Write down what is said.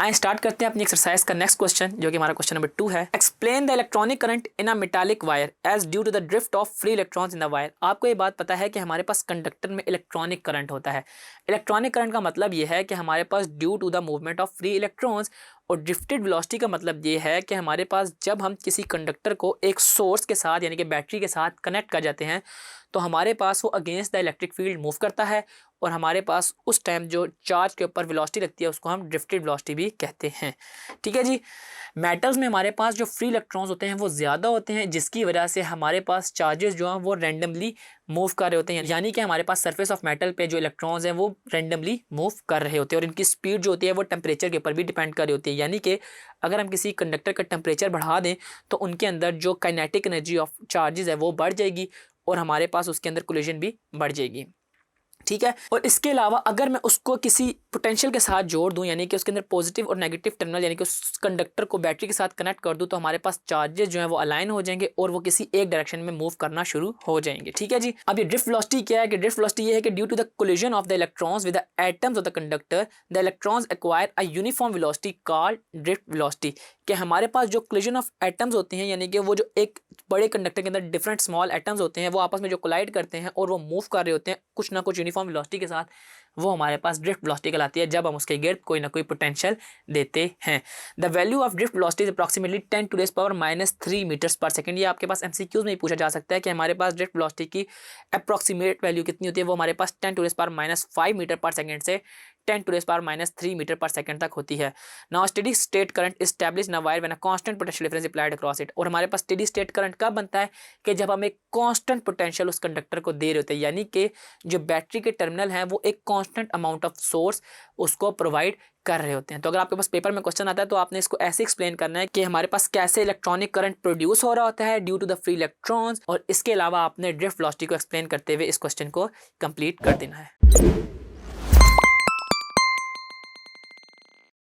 आइए स्टार्ट करते हैं अपनी एक्सरसाइज का नेक्स्ट क्वेश्चन, जो कि हमारा क्वेश्चन नंबर 2 है। Explain the electronic current in a metallic wire as due to the drift of free electrons in the wire. आपको ये बात पता है कि हमारे पास कंडक्टर में इलेक्ट्रॉनिक करंट होता है। इलेक्ट्रॉनिक करंट का मतलब ये है कि हमारे पास due to the movement of free electrons, और ड्रिफ्टेड वेलोसिटी का मतलब ये है कि हमारे पास जब हम किसी कंडक्टर को एक सोर्स के साथ यानी कि बैटरी के साथ कनेक्ट कर जाते हैं तो हमारे पास वो against the electric field move करता है, और हमारे पास उस टाइम जो चार्ज के ऊपर वेलोसिटी लगती है उसको हम ड्रिफ्टेड वेलोसिटी भी कहते हैं। ठीक है जी। मेटल्स में हमारे पास जो फ्री इलेक्ट्रॉन्स होते हैं वो ज़्यादा होते हैं, जिसकी वजह से हमारे पास चार्जेस जो हैं वो रैंडमली मूव कर रहे होते हैं, यानी कि हमारे पास सरफेस ऑफ मेटल पे जो इलेक्ट्रॉन्स हैं वो रैंडमली मूव कर रहे होते हैं, और इनकी स्पीड जो होती है वो टेम्परेचर के ऊपर भी डिपेंड कर रही होती है। यानी कि अगर हम किसी कंडक्टर का टेम्परेचर बढ़ा दें तो उनके अंदर जो काइनेटिक एनर्जी ऑफ चार्जेस है वो बढ़ जाएगी, और हमारे पास उसके अंदर कोलिजन भी बढ़ जाएगी। ठीक है। और इसके अलावा अगर मैं उसको किसी पोटेंशियल के साथ जोड़ दूं, यानी कि उसके अंदर पॉजिटिव और नेगेटिव टर्मिनल यानी कि उस कंडक्टर को बैटरी के साथ कनेक्ट कर दूं, तो हमारे पास चार्जेस जो हैं वो अलाइन हो जाएंगे और वो किसी एक डायरेक्शन में मूव करना शुरू हो जाएंगे। ठीक है जी। अब ये ड्रिफ्ट वेलोसिटी क्या है कि ड्रिफ्ट वेलोसिटी ये है कि due to the collision of the electrons with the atoms of the conductor the electrons acquire a uniform velocity called drift velocity. कि हमारे पास जो कोलिजन ऑफ एटम्स होते हैं, यानी कि वो जो एक बड़े कंडक्टर के अंदर डिफरेंट स्मॉल एटम्स होते हैं वो आपस में जो कोलाइड करते हैं और वो मूव कर रहे होते हैं कुछ ना कुछ यूनिफॉर्म वेलोसिटी के साथ, वो हमारे पास ड्रिफ्ट वेलोसिटी कहलाती है जब हम उसके गिर्द कोई ना कोई पोटेंशियल देते हैं। The value of drift velocity is approximately 10 to the power -3 metres per second. ये आपके पास एमसीक्यूज में ही पूछा जा सकता है कि हमारे पास ड्रिफ्ट वेलोसिटी की अप्रॉक्सीमेट वैल्यू कितनी होती है। वो हमारे पास 10 टू द पावर -5 मीटर पर सेकंड से 10 टू द पावर -3 मीटर पर सेकंड तक होती है। Now steady state current established in a wire when a constant potential difference applied across it. और हमारे पास स्टेडी स्टेट करंट कब बनता है कि जब हम एक कांस्टेंट पोटेंशियल उस कंडक्टर को दे रहे होते हैं, यानी कि जो बैटरी के टर्मिनल हैं वो एक कांस्टेंट अमाउंट ऑफ सोर्स उसको प्रोवाइड कर रहे होते हैं। तो अगर आपके पास पेपर में क्वेश्चन आता है तो आपने इसको ऐसे एक्सप्लेन करना है कि हमारे पास कैसे इलेक्ट्रॉनिक करंट प्रोड्यूस हो रहा होता है due to the free electrons, और इसके अलावा आपने ड्रिफ्ट वेलोसिटी को एक्सप्लेन करते हुए इस क्वेश्चन को कंप्लीट कर देना है।